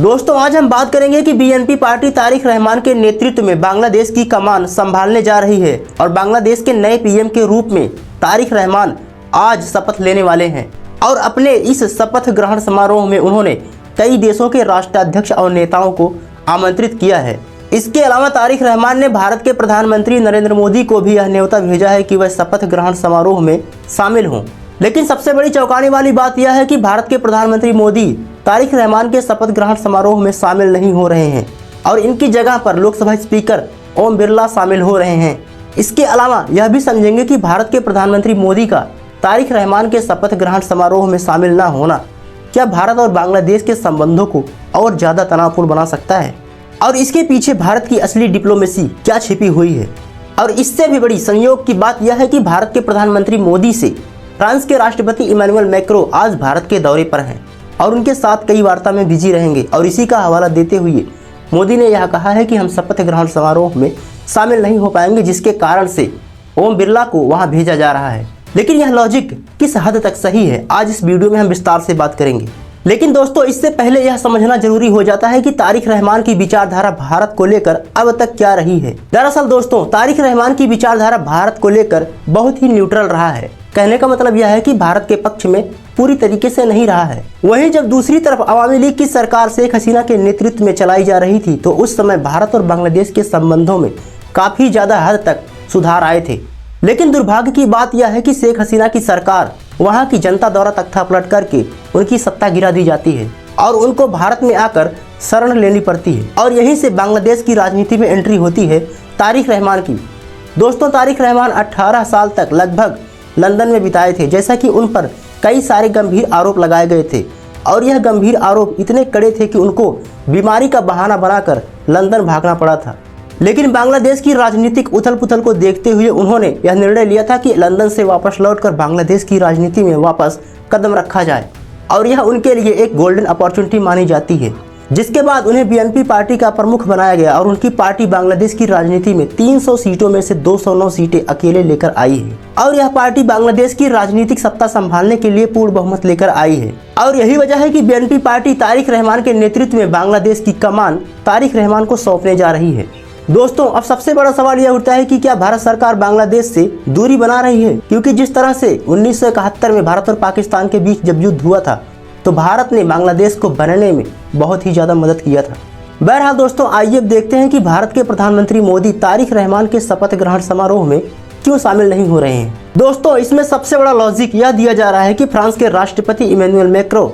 दोस्तों आज हम बात करेंगे कि बीएनपी पार्टी तारिक रहमान के नेतृत्व में बांग्लादेश की कमान संभालने जा रही है और बांग्लादेश के नए पीएम के रूप में तारिक रहमान आज शपथ लेने वाले हैं। और अपने इस शपथ ग्रहण समारोह में उन्होंने कई देशों के राष्ट्राध्यक्ष और नेताओं को आमंत्रित किया है। इसके अलावा तारिक रहमान ने भारत के प्रधानमंत्री नरेंद्र मोदी को भी यह न्योता भेजा है कि वह शपथ ग्रहण समारोह में शामिल हों। लेकिन सबसे बड़ी चौंकाने वाली बात यह है कि भारत के प्रधानमंत्री मोदी तारिक रहमान के शपथ ग्रहण समारोह में शामिल नहीं हो रहे हैं और इनकी जगह पर लोकसभा स्पीकर ओम बिरला शामिल हो रहे हैं। इसके अलावा यह भी समझेंगे कि भारत के प्रधानमंत्री मोदी का तारिक रहमान के शपथ ग्रहण समारोह में शामिल न होना क्या भारत और बांग्लादेश के संबंधों को और ज़्यादा तनावपूर्ण बना सकता है और इसके पीछे भारत की असली डिप्लोमेसी क्या छिपी हुई है। और इससे भी बड़ी संयोग की बात यह है कि भारत के प्रधानमंत्री मोदी से फ्रांस के राष्ट्रपति इमैनुअल मैक्रों आज भारत के दौरे पर हैं और उनके साथ कई वार्ता में बिजी रहेंगे। और इसी का हवाला देते हुए मोदी ने यह कहा है कि हम शपथ ग्रहण समारोह में शामिल नहीं हो पाएंगे, जिसके कारण से ओम बिरला को वहां भेजा जा रहा है। लेकिन यह लॉजिक किस हद तक सही है, आज इस वीडियो में हम विस्तार से बात करेंगे। लेकिन दोस्तों इससे पहले यह समझना जरूरी हो जाता है कि तारिक रहमान की विचारधारा भारत को लेकर अब तक क्या रही है। दरअसल दोस्तों तारिक रहमान की विचारधारा भारत को लेकर बहुत ही न्यूट्रल रहा है। कहने का मतलब यह है कि भारत के पक्ष में पूरी तरीके से नहीं रहा है। वहीं जब दूसरी तरफ अवामी लीग की सरकार शेख हसीना के नेतृत्व में चलाई जा रही थी तो उस समय भारत और बांग्लादेश के संबंधों में काफी ज्यादा हद तक सुधार आए थे। लेकिन दुर्भाग्य की बात यह है कि शेख हसीना की सरकार वहां की जनता द्वारा तख्ता पलट करके उनकी सत्ता गिरा दी जाती है और उनको भारत में आकर शरण लेनी पड़ती है और यहीं से बांग्लादेश की राजनीति में एंट्री होती है तारिक रहमान की। दोस्तों तारिक रहमान 18 साल तक लगभग लंदन में बिताए थे, जैसा कि उन पर कई सारे गंभीर आरोप लगाए गए थे और यह गंभीर आरोप इतने कड़े थे कि उनको बीमारी का बहाना बनाकर लंदन भागना पड़ा था। लेकिन बांग्लादेश की राजनीतिक उथल पुथल को देखते हुए उन्होंने यह निर्णय लिया था कि लंदन से वापस लौटकर बांग्लादेश की राजनीति में वापस कदम रखा जाए और यह उनके लिए एक गोल्डन अपॉर्चुनिटी मानी जाती है। जिसके बाद उन्हें बीएनपी पार्टी का प्रमुख बनाया गया और उनकी पार्टी बांग्लादेश की राजनीति में 300 सीटों में से 209 सीटें अकेले लेकर आई है और यह पार्टी बांग्लादेश की राजनीतिक सत्ता संभालने के लिए पूर्ण बहुमत लेकर आई है। और यही वजह है कि बीएनपी पार्टी तारिक रहमान के नेतृत्व में बांग्लादेश की कमान तारिक रहमान को सौंपने जा रही है। दोस्तों अब सबसे बड़ा सवाल यह उठता है कि क्या भारत सरकार बांग्लादेश से दूरी बना रही है, क्योंकि जिस तरह से 1971 में भारत और पाकिस्तान के बीच जब युद्ध हुआ था तो भारत ने बांग्लादेश को बनने में बहुत ही ज़्यादा मदद किया था। बहरहाल दोस्तों आइए अब देखते हैं कि भारत के प्रधानमंत्री मोदी तारिक रहमान के शपथ ग्रहण समारोह में क्यों शामिल नहीं हो रहे हैं। दोस्तों इसमें सबसे बड़ा लॉजिक यह दिया जा रहा है कि फ्रांस के राष्ट्रपति इमैनुअल मैक्रों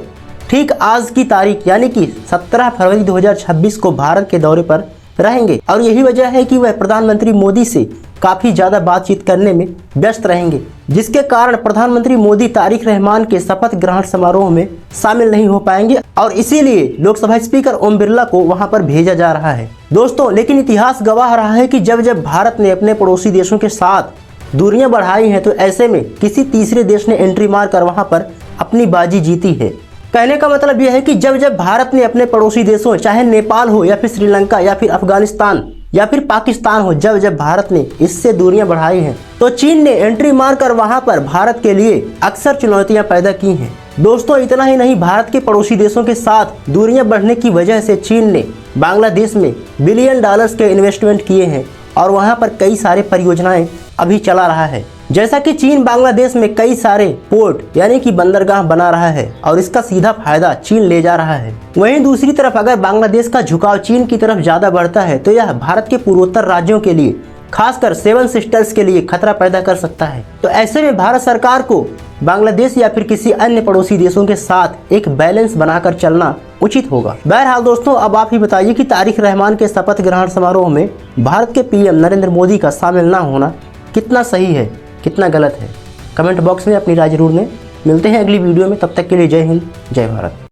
ठीक आज की तारीख यानी कि 17 फरवरी 2026 को भारत के दौरे पर रहेंगे और यही वजह है कि वह प्रधानमंत्री मोदी से काफी ज्यादा बातचीत करने में व्यस्त रहेंगे, जिसके कारण प्रधानमंत्री मोदी तारिक रहमान के शपथ ग्रहण समारोह में शामिल नहीं हो पाएंगे और इसीलिए लोकसभा स्पीकर ओम बिरला को वहां पर भेजा जा रहा है। दोस्तों लेकिन इतिहास गवाह रहा है कि जब भारत ने अपने पड़ोसी देशों के साथ दूरियां बढ़ाई हैं तो ऐसे में किसी तीसरे देश ने एंट्री मार कर वहां पर अपनी बाजी जीती है। कहने का मतलब यह है कि जब भारत ने अपने पड़ोसी देशों चाहे नेपाल हो या फिर श्रीलंका या फिर अफगानिस्तान या फिर पाकिस्तान हो, जब भारत ने इससे दूरियां बढ़ाई हैं तो चीन ने एंट्री मारकर वहां पर भारत के लिए अक्सर चुनौतियां पैदा की हैं। दोस्तों इतना ही नहीं, भारत के पड़ोसी देशों के साथ दूरियां बढ़ने की वजह से चीन ने बांग्लादेश में बिलियन डॉलर्स के इन्वेस्टमेंट किए हैं और वहां पर कई सारे परियोजनाएं अभी चला रहा है। जैसा कि चीन बांग्लादेश में कई सारे पोर्ट यानी कि बंदरगाह बना रहा है और इसका सीधा फायदा चीन ले जा रहा है। वहीं दूसरी तरफ अगर बांग्लादेश का झुकाव चीन की तरफ ज्यादा बढ़ता है तो यह भारत के पूर्वोत्तर राज्यों के लिए खासकर 7 सिस्टर्स के लिए खतरा पैदा कर सकता है। तो ऐसे में भारत सरकार को बांग्लादेश या फिर किसी अन्य पड़ोसी देशों के साथ एक बैलेंस बनाकर चलना उचित होगा। बहरहाल दोस्तों अब आप ही बताइए कि तारिक रहमान के शपथ ग्रहण समारोह में भारत के पीएम नरेंद्र मोदी का शामिल न होना कितना सही है, कितना गलत है। कमेंट बॉक्स में अपनी राय जरूर दें। मिलते हैं अगली वीडियो में, तब तक के लिए जय हिंद, जय भारत।